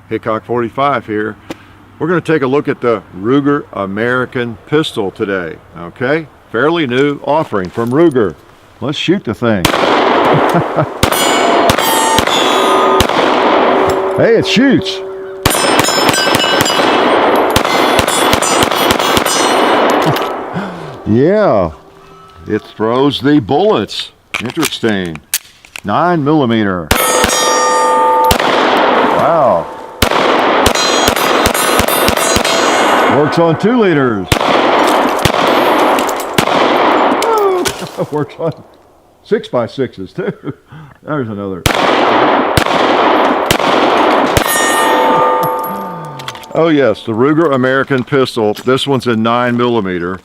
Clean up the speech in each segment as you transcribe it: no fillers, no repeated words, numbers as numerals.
Hickok 45 here. We're going to take a look at the Ruger American pistol today. Okay, fairly new offering from Ruger. Let's shoot the thing. Hey, it shoots. Yeah, it throws the bullets. Interesting. 9mm. Wow. Works on 2 liters. Works on 6x6s too. There's another. Oh yes, the Ruger American pistol. This one's in 9mm.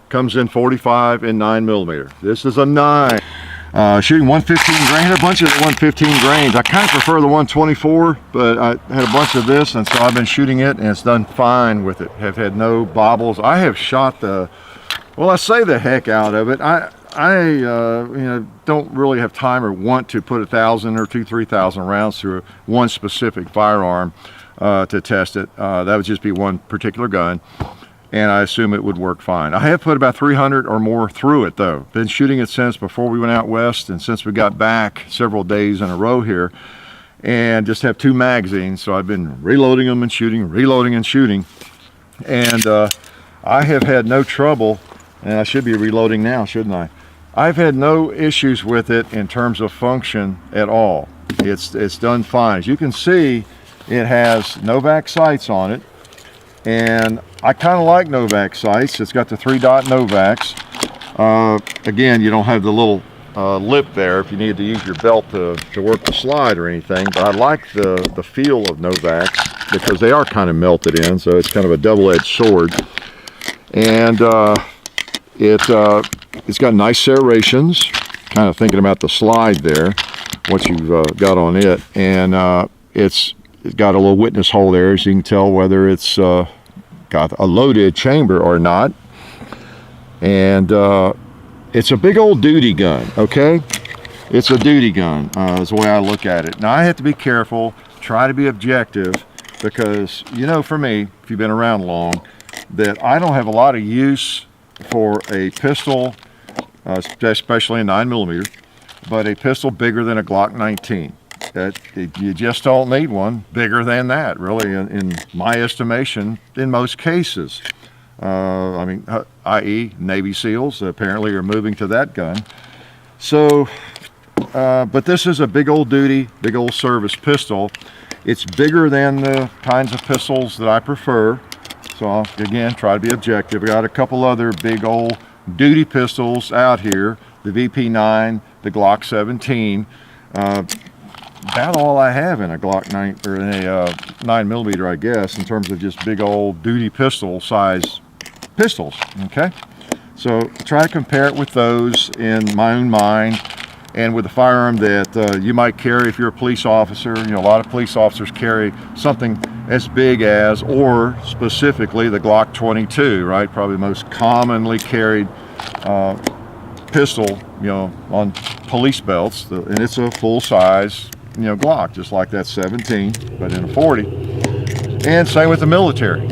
Comes in 45 and 9mm. This is a 9. Shooting 115 grain, a bunch of the 115 grains. I kind of prefer the 124, but I had a bunch of this, and so I've been shooting it, and it's done fine with it. Have had no bobbles. I have shot I say the heck out of it. I don't really have time or want to put 1,000 or 3,000 rounds through one specific firearm to test it. That would just be one particular gun, and I assume it would work fine. I have put about 300 or more through it though. Been shooting it since before we went out west, and since we got back several days in a row here, and just have 2 magazines, so I've been reloading them and shooting, reloading and shooting, and I have had no trouble, and I should be reloading now, shouldn't I? I've had no issues with it in terms of function at all. It's done fine. As you can see, it has Novak sights on it, and I kind of like Novak sights. It's got the 3-dot Novaks. Again, you don't have the little lip there if you need to use your belt to work the slide or anything, but I like the feel of Novaks because they are kind of melted in, so it's kind of a double-edged sword. And it's got nice serrations, kind of thinking about the slide there, what you've got on it, and it's got a little witness hole there, so you can tell whether it's got a loaded chamber or not. And it's a big old duty gun, okay? It's a duty gun, is the way I look at it. Now I have to be careful, try to be objective, because for me, if you've been around long, that I don't have a lot of use for a pistol, especially a 9mm, but a pistol bigger than a Glock 19. You just don't need one bigger than that, really, in my estimation, in most cases. I.e. Navy SEALs apparently are moving to that gun. So, but this is a big old duty, big old service pistol. It's bigger than the kinds of pistols that I prefer. So I'll, again, try to be objective. We got a couple other big old duty pistols out here, the VP9, the Glock 17. About all I have in a Glock 9 or in a 9mm, I guess, in terms of just big old duty pistol size pistols. Okay, so try to compare it with those in my own mind, and with a firearm that you might carry if you're a police officer. A lot of police officers carry something as big as, or specifically, the Glock 22, right? Probably the most commonly carried pistol, on police belts, and it's a full size, Glock, just like that 17, but in a 40. And same with the military.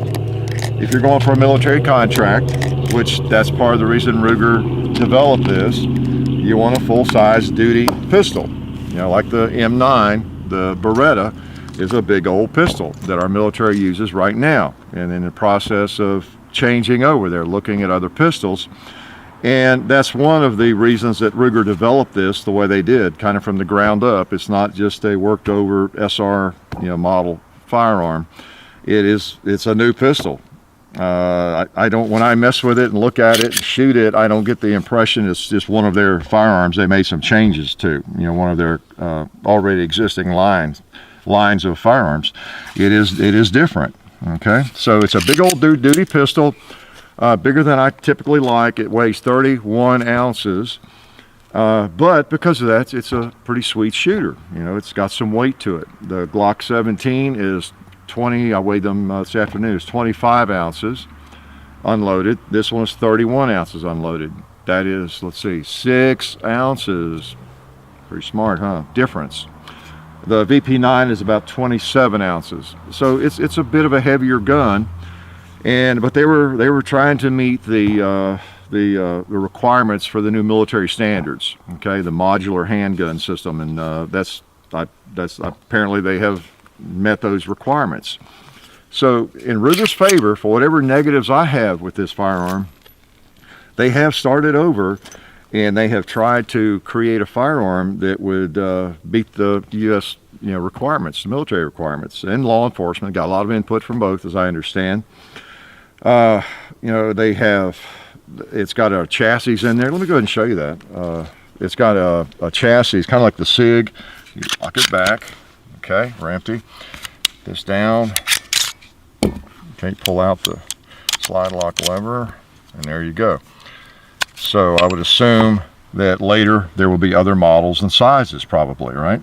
If you're going for a military contract, which that's part of the reason Ruger developed this, you want a full-size duty pistol. Like the M9, the Beretta is a big old pistol that our military uses right now, and in the process of changing over, they're looking at other pistols. And that's one of the reasons that Ruger developed this the way they did, kind of from the ground up. It's not just a worked over SR model firearm. It's a new pistol. I don't, when I mess with it and look at it and shoot it, I don't get the impression it's just one of their firearms they made some changes to, one of their already existing lines of firearms. It is different. Okay, so it's a big old duty pistol. Bigger than I typically like. It weighs 31 ounces, but because of that, it's a pretty sweet shooter. It's got some weight to it. The Glock 17 is 20, I weighed them this afternoon, it's 25 ounces unloaded. This one is 31 ounces unloaded. That is, let's see, 6 ounces. Pretty smart, huh? Difference. The VP9 is about 27 ounces. So it's a bit of a heavier gun, but they were trying to meet the requirements for the new military standards. Okay, the modular handgun system, and that's apparently they have met those requirements. So in Ruger's favor, for whatever negatives I have with this firearm, they have started over, and they have tried to create a firearm that would beat the U.S. requirements, the military requirements, and law enforcement. Got a lot of input from both, as I understand. They have, it's got a chassis in there. Let me go ahead and show you that. It's got a chassis, kind of like the SIG. You lock it back. Okay, we're empty. This down. Okay, pull out the slide lock lever, and there you go. So I would assume that later there will be other models and sizes, probably, right?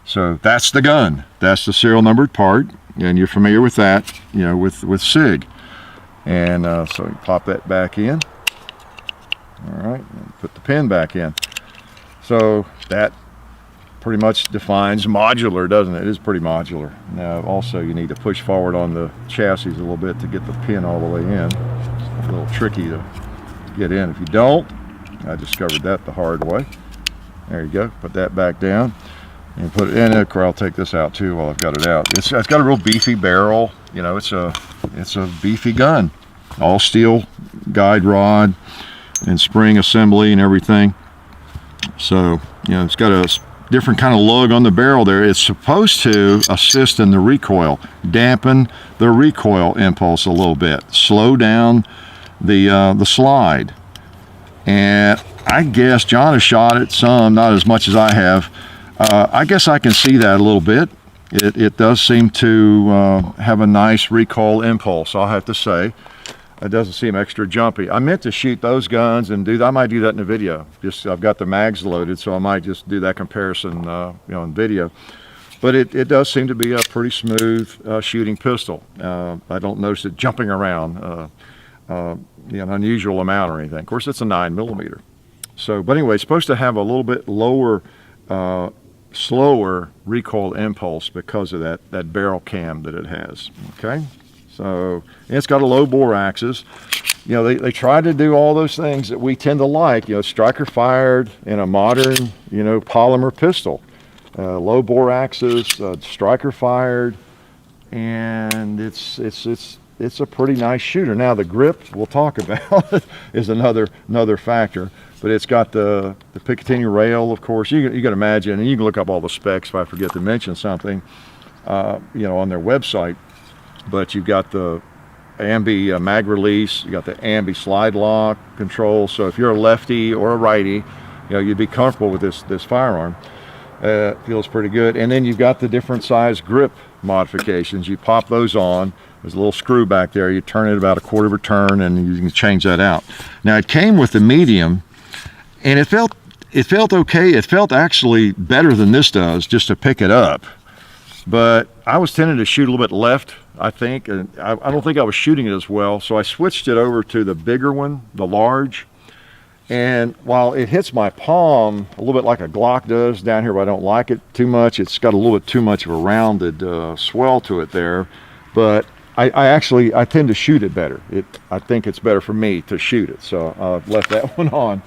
So that's the gun. That's the serial numbered part, and you're familiar with that, with SIG. And so you pop that back in. All right, and put the pin back in. So that pretty much defines modular, doesn't it? It is pretty modular. Now also you need to push forward on the chassis a little bit to get the pin all the way in. It's a little tricky to get in if you don't. I discovered that the hard way. There you go. Put that back down and put it in it, or I'll take this out too while I've got it out. It's got a real beefy barrel. It's a beefy gun. All steel guide rod and spring assembly and everything. So it's got a different kind of lug on the barrel there. It's supposed to assist in the recoil, dampen the recoil impulse a little bit, slow down the slide. And I guess John has shot it some, not as much as I have. I guess I can see that a little bit. It does seem to have a nice recoil impulse, I'll have to say. It doesn't seem extra jumpy. I meant to shoot those guns and I might do that in a video. I've got the mags loaded, so I might just do that comparison in video. But it does seem to be a pretty smooth shooting pistol. I don't notice it jumping around an unusual amount or anything. Of course, it's a 9mm. So, but anyway, it's supposed to have a little bit lower, slower recoil impulse because of that barrel cam that it has. Okay. So it's got a low bore axis. They try to do all those things that we tend to like. Striker fired in a modern, polymer pistol. Low bore axis, striker fired, and it's a pretty nice shooter. Now the grip we'll talk about is another factor. But it's got the Picatinny rail, of course. You can imagine, and you can look up all the specs if I forget to mention something, on their website. But you've got the ambi mag release, you got the ambi slide lock control. So if you're a lefty or a righty, you'd be comfortable with this firearm. It feels pretty good. And then you've got the different size grip modifications. You pop those on. There's a little screw back there. You turn it about a quarter of a turn, and you can change that out. Now it came with the medium, and it felt okay. It felt actually better than this does, just to pick it up. But I was tending to shoot a little bit left, I think, and I don't think I was shooting it as well. So I switched it over to the bigger one, the large. And while it hits my palm a little bit like a Glock does down here, but I don't like it too much. It's got a little bit too much of a rounded swell to it there. But I tend to shoot it better. I think it's better for me to shoot it. So I've left that one on.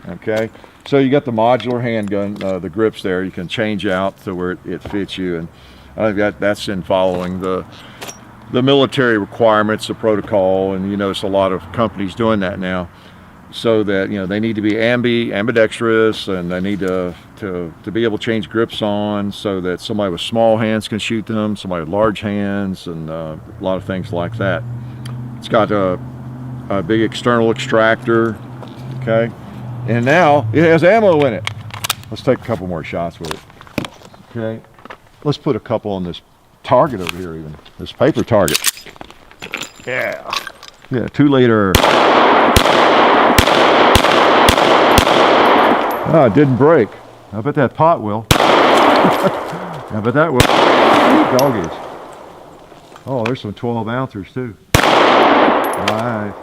Okay. So you got the modular handgun, the grips there. You can change out to where it fits you. And I think that's in following the military requirements, the protocol, and notice a lot of companies doing that now, so that they need to be ambidextrous, and they need to be able to change grips on, so that somebody with small hands can shoot them, somebody with large hands, and a lot of things like that. It's got a big external extractor, okay, and now it has ammo in it. Let's take a couple more shots with it. Okay. Let's put a couple on this target over here, even this paper target. Yeah, 2-liter. Oh, it didn't break. I bet that pot will. I bet that will. Doggies. Oh, there's some 12 ounces too. All right.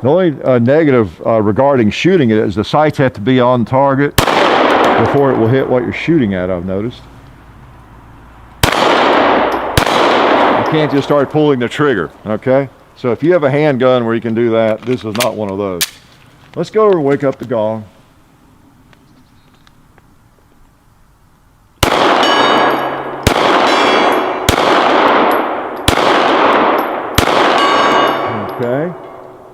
The only negative regarding shooting it is the sights have to be on target before it will hit what you're shooting at, I've noticed. You can't just start pulling the trigger, okay? So if you have a handgun where you can do that, this is not one of those. Let's go over and wake up the gong. Okay,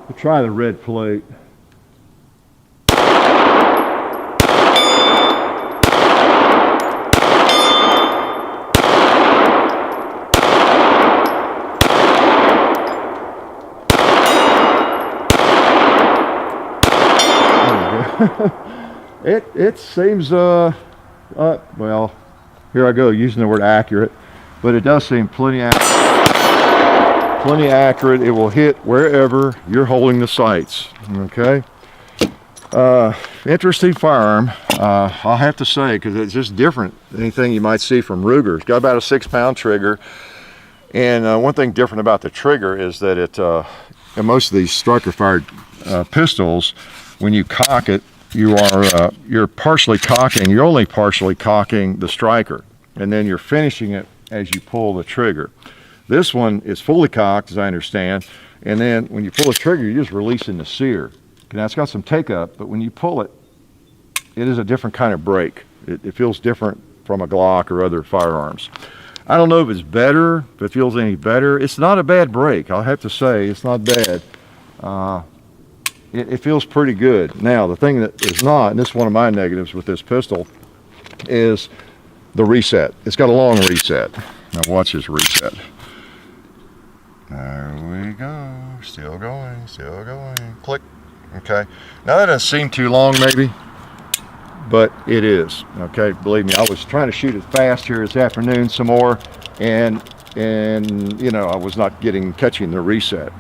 we'll try the red plate. It seems well, here I go using the word accurate, but it does seem plenty accurate. It will hit wherever you're holding the sights. Okay, interesting firearm, I'll have to say, because it's just different than anything you might see from Ruger. It's got about a 6-pound trigger, and one thing different about the trigger is that it in most of these striker fired pistols, when you cock it, you're partially cocking. You're only partially cocking the striker, and then you're finishing it as you pull the trigger. This one is fully cocked, as I understand, and then when you pull the trigger, you're just releasing the sear. Now it's got some take up, but when you pull it, it is a different kind of break. It feels different from a Glock or other firearms. I don't know if it's better, if it feels any better. It's not a bad break, I'll have to say. It's not bad. It feels pretty good. Now, the thing that is not, and this is one of my negatives with this pistol, is the reset. It's got a long reset. Now watch this reset. There we go. Still going, still going. Click. Okay. Now that doesn't seem too long maybe, but it is. Okay, believe me, I was trying to shoot it fast here this afternoon some more, and you know, I was not catching the reset.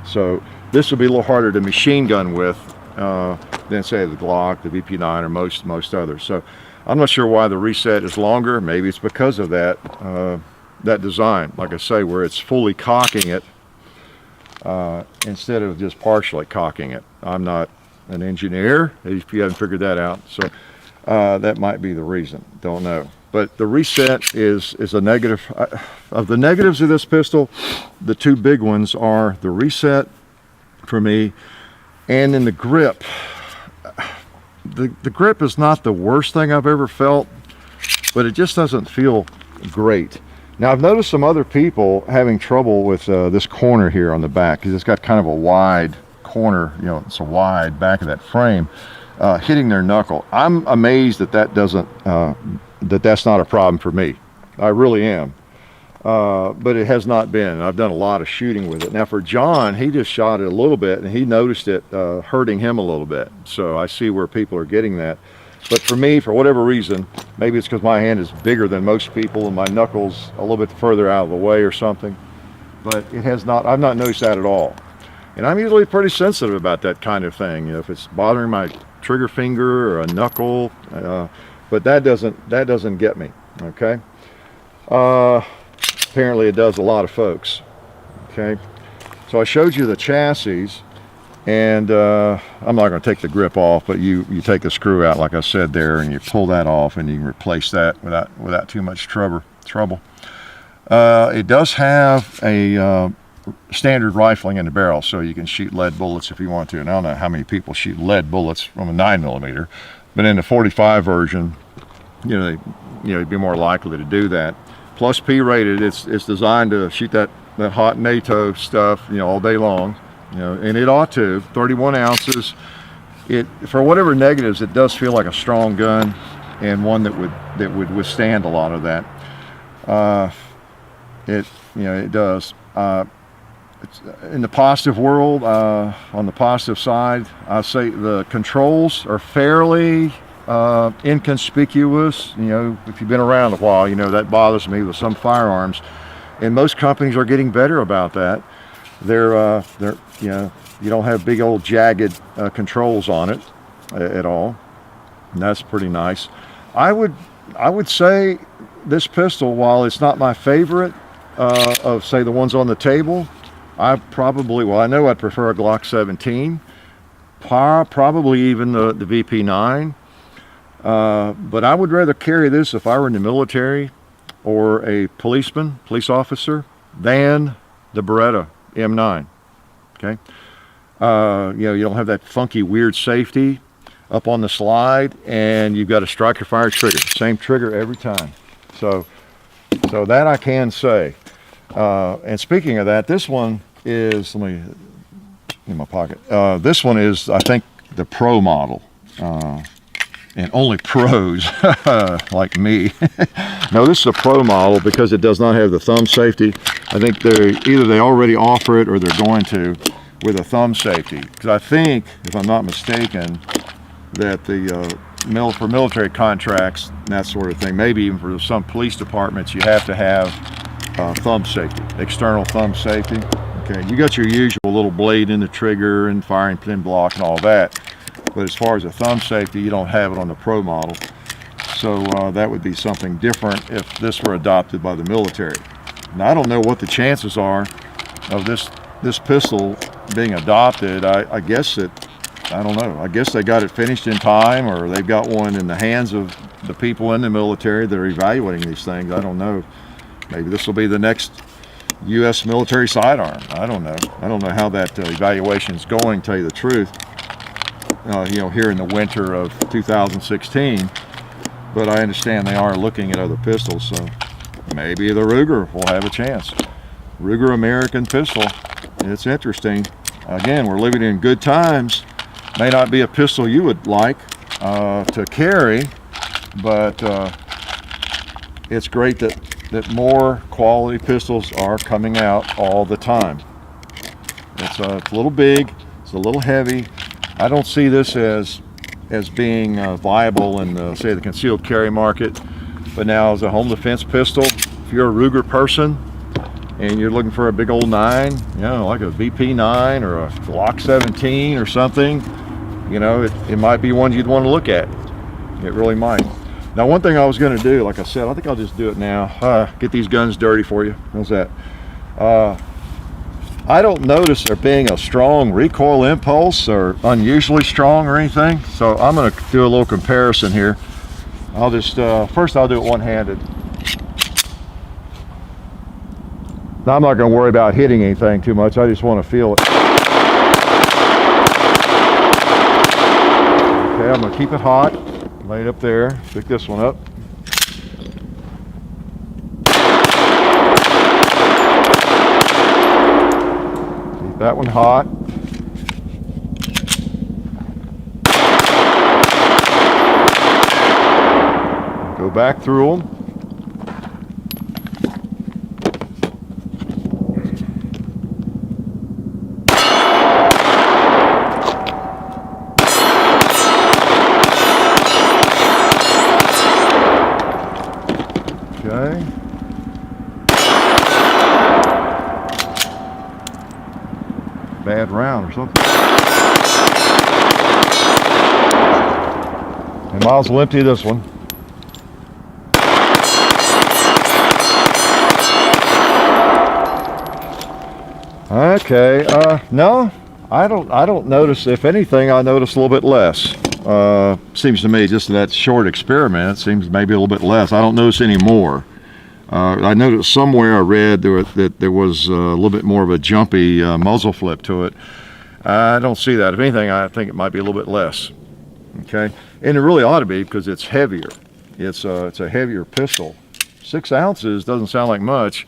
So this will be a little harder to machine gun with than say the Glock, the VP9, or most others. So I'm not sure why the reset is longer. Maybe it's because of that that design, like I say, where it's fully cocking it instead of just partially cocking it. I'm not an engineer, if you haven't figured that out, so that might be the reason. Don't know. But the reset is a negative. Of the negatives of this pistol, the two big ones are the reset for me, and then the grip. The grip is not the worst thing I've ever felt, but it just doesn't feel great. Now I've noticed some other people having trouble with this corner here on the back, because it's got kind of a wide corner, you know, it's a wide back of that frame, hitting their knuckle. I'm amazed that that's not a problem for me. I really am. But it has not been. I've done a lot of shooting with it. Now for John, he just shot it a little bit and he noticed it hurting him a little bit. So I see where people are getting that. But for me, for whatever reason, maybe it's because my hand is bigger than most people and my knuckles a little bit further out of the way or something. But it has not, I've not noticed that at all. And I'm usually pretty sensitive about that kind of thing. You know, if it's bothering my trigger finger or a knuckle, but that doesn't get me, okay? Apparently it does a lot of folks, okay? So I showed you the chassis, and I'm not going to take the grip off, but you take the screw out like I said there, and you pull that off, and you can replace that without too much trouble. It does have a standard rifling in the barrel, so you can shoot lead bullets if you want to. And I don't know how many people shoot lead bullets from a 9mm, but in the 45 version, you'd be more likely to do that. Plus P rated, it's designed to shoot that hot NATO stuff, all day long, and it ought to. 31 ounces. It, for whatever negatives, it does feel like a strong gun, and one that would withstand a lot of that. It does. It's in the positive world, on the positive side, I say the controls are fairly inconspicuous. If you've been around a while, that bothers me with some firearms, and most companies are getting better about that. They're you don't have big old jagged controls on it at all, and that's pretty nice. I would say this pistol, while it's not my favorite of say the ones on the table, I probably, well, I know I'd prefer a Glock 17, probably even the VP9, but I would rather carry this if I were in the military or a police officer, than the Beretta M9. Okay, you know, you don't have that funky, weird safety up on the slide, and you've got a striker fire trigger, same trigger every time. So that I can say. And speaking of that, this one is, let me in my pocket. This one is, I think, the pro model, and only pros like me. No, this is a pro model because it does not have the thumb safety. I think either they already offer it or they're going to with a thumb safety. Because I think, if I'm not mistaken, that for military contracts and that sort of thing, maybe even for some police departments, you have to have thumb safety, external thumb safety. Okay, you got your usual little blade in the trigger and firing pin block and all that, but as far as a thumb safety, you don't have it on the pro model. So that would be something different if this were adopted by the military. Now, I don't know what the chances are of this pistol being adopted. I guess I don't know. I guess they got it finished in time, or they've got one in the hands of the people in the military that are evaluating these things. I don't know. Maybe this will be the next U.S. military sidearm. I don't know. I don't know how that evaluation is going, to tell you the truth, you know, here in the winter of 2016. But I understand they are looking at other pistols, so maybe the Ruger will have a chance. Ruger American pistol. It's interesting. Again, we're living in good times. May not be a pistol you would like to carry, but it's great that more quality pistols are coming out all the time. It's a little big, it's a little heavy. I don't see this as being viable in say the concealed carry market, but now as a home defense pistol, if you're a Ruger person and you're looking for a big old 9, you know, like a VP9 or a Glock 17 or something, you know, it might be one you'd want to look at. It really might. Now, one thing I was going to do, like I said, I think I'll just do it now. Get these guns dirty for you. How's that? I don't notice there being a strong recoil impulse or unusually strong or anything. So I'm going to do a little comparison here. I'll just, first I'll do it one-handed. Now, I'm not going to worry about hitting anything too much. I just want to feel it. Okay, I'm going to keep it hot. Lay it up there. Pick this one up. Keep that one hot. Go back through them. Okay. Bad round or something. And Miles will empty this one. Okay. No, I don't notice. If anything, I notice a little bit less. Seems to me, just in that short experiment, it seems maybe a little bit less. I don't notice any more. I noticed somewhere I read that there was a little bit more of a jumpy muzzle flip to it. I don't see that. If anything, I think it might be a little bit less. Okay, and it really ought to be because it's heavier. It's a heavier pistol. 6 ounces doesn't sound like much,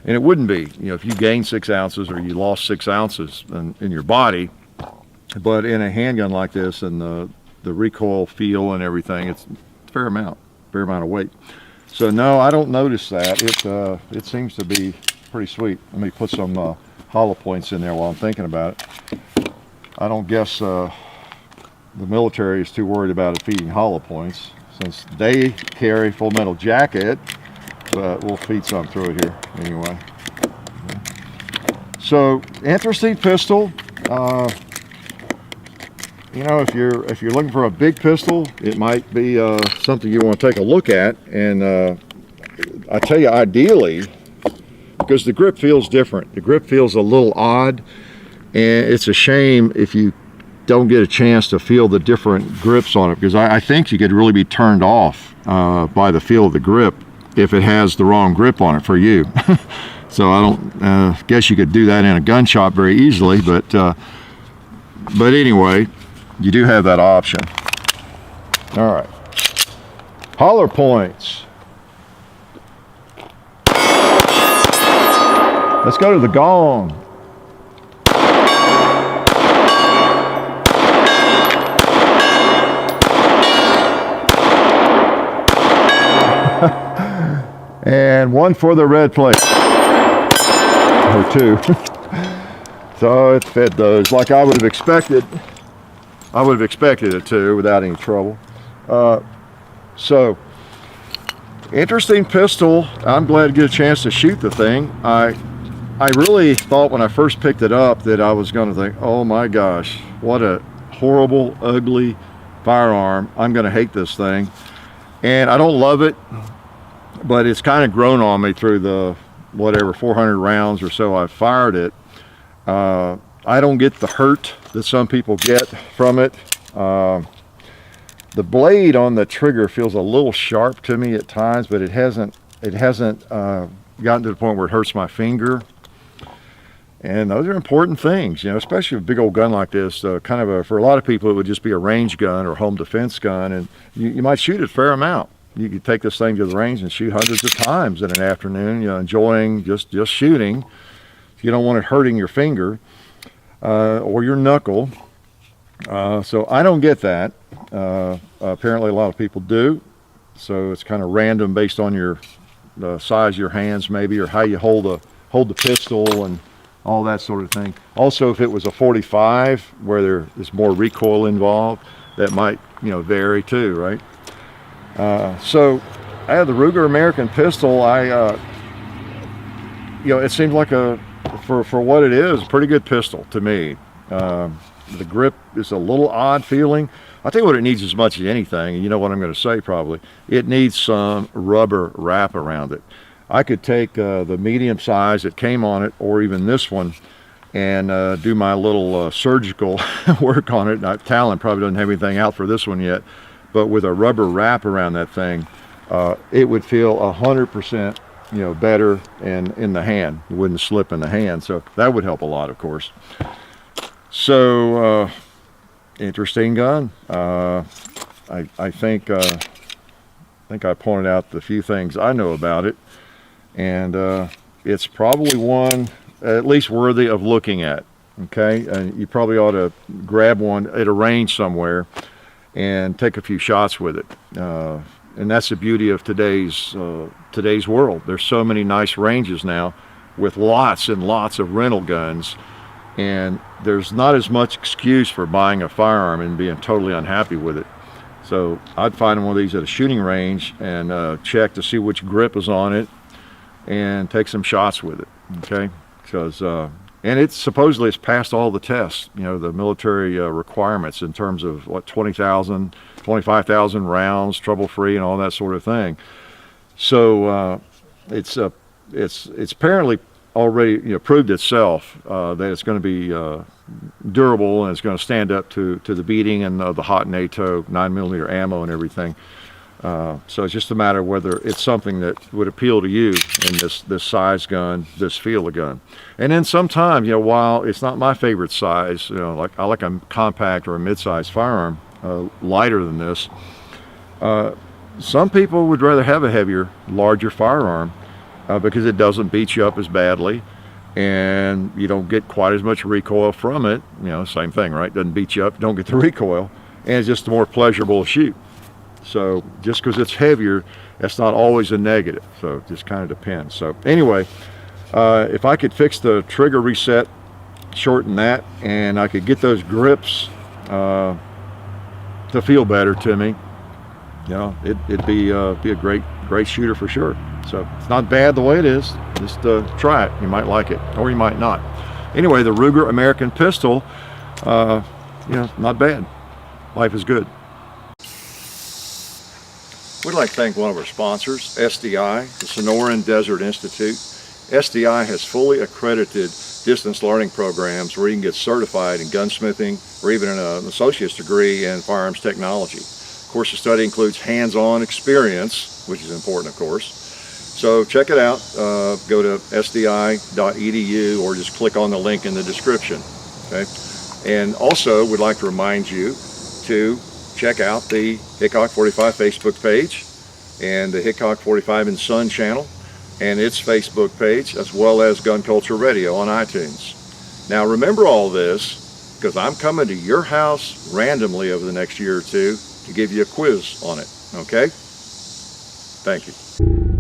and it wouldn't be. You know, if you gained 6 ounces or you lost 6 ounces in your body, but in a handgun like this and the recoil feel and everything, it's a fair amount of weight. So no, I don't notice that. It seems to be pretty sweet. Let me put some hollow points in there while I'm thinking about it. I don't guess the military is too worried about it feeding hollow points, since they carry full metal jacket, but we'll feed some through it here anyway. So interesting pistol. You know, if you're looking for a big pistol, it might be something you want to take a look at. And I tell you, ideally, because the grip feels different. The grip feels a little odd, and it's a shame if you don't get a chance to feel the different grips on it, because I think you could really be turned off by the feel of the grip if it has the wrong grip on it for you. So I don't guess you could do that in a gun shop very easily, but anyway, you do have that option. All right, holler points. Let's go to the gong. And one for the red plate, or two. So it fed those like I would have expected. I would have expected it to without any trouble. So interesting pistol. I'm glad to get a chance to shoot the thing. I really thought when I first picked it up that I was going to think, oh my gosh, what a horrible, ugly firearm. I'm going to hate this thing. And I don't love it, but it's kind of grown on me through the whatever 400 rounds or so I've fired it. I don't get the hurt that some people get from it. The blade on the trigger feels a little sharp to me at times, but it hasn't gotten to the point where it hurts my finger. And those are important things, you know, especially with a big old gun like this. For a lot of people, it would just be a range gun or home defense gun, and you might shoot a fair amount. You could take this thing to the range and shoot hundreds of times in an afternoon, you know, enjoying just shooting. You don't want it hurting your finger or your knuckle. So I don't get that. Apparently a lot of people do. So it's kind of random based on the size of your hands maybe, or how you hold the pistol and all that sort of thing. Also, if it was a 45 where there is more recoil involved, that might, you know, vary too, right? So I have the Ruger American pistol. You know, it seems like for what it is, a pretty good pistol to me. The grip is a little odd feeling. I'll tell you what it needs as much as anything, and you know what I'm going to say probably. It needs some rubber wrap around it. I could take the medium size that came on it, or even this one, and do my little surgical work on it. Now, Talon probably doesn't have anything out for this one yet, but with a rubber wrap around that thing, it would feel 100%, you know, better in the hand. It wouldn't slip in the hand, so that would help a lot, of course. So interesting gun. I think I pointed out the few things I know about it, and it's probably one at least worthy of looking at. Okay, and you probably ought to grab one at a range somewhere and take a few shots with it. And that's the beauty of today's world. There's so many nice ranges now with lots and lots of rental guns, and there's not as much excuse for buying a firearm and being totally unhappy with it. So I'd find one of these at a shooting range and check to see which grip is on it and take some shots with it, okay? Because and it's supposedly it's passed all the tests, you know, the military requirements in terms of what 20,000, 25,000 rounds, trouble-free, and all that sort of thing. So it's apparently already, you know, proved itself that it's going to be durable, and it's going to stand up to the beating and the hot NATO 9mm ammo and everything. So it's just a matter of whether it's something that would appeal to you in this size gun, this feel of gun. And then sometimes, you know, while it's not my favorite size, you know, like I like a compact or a mid-size firearm, lighter than this. Some people would rather have a heavier, larger firearm because it doesn't beat you up as badly, and you don't get quite as much recoil from it. You know, same thing, right? Doesn't beat you up, don't get the recoil, and it's just more pleasurable to shoot. So just because it's heavier, that's not always a negative. So it just kind of depends. So anyway, if I could fix the trigger reset, shorten that, and I could get those grips to feel better to me, you know, it'd be a great shooter for sure. So it's not bad the way it is. Just try it. You might like it, or you might not. Anyway, the Ruger American pistol, you know, not bad. Life is good. We'd like to thank one of our sponsors, SDI, the Sonoran Desert Institute, SDI has fully accredited distance learning programs where you can get certified in gunsmithing or even an associate's degree in firearms technology. Of course, the study includes hands-on experience, which is important, of course. So check it out. Go to sdi.edu or just click on the link in the description. Okay? And also, we'd like to remind you to check out the Hickok 45 Facebook page and the Hickok 45 and Son channel and its Facebook page, as well as Gun Culture Radio on iTunes. Now remember all this, because I'm coming to your house randomly over the next year or two to give you a quiz on it, okay? Thank you.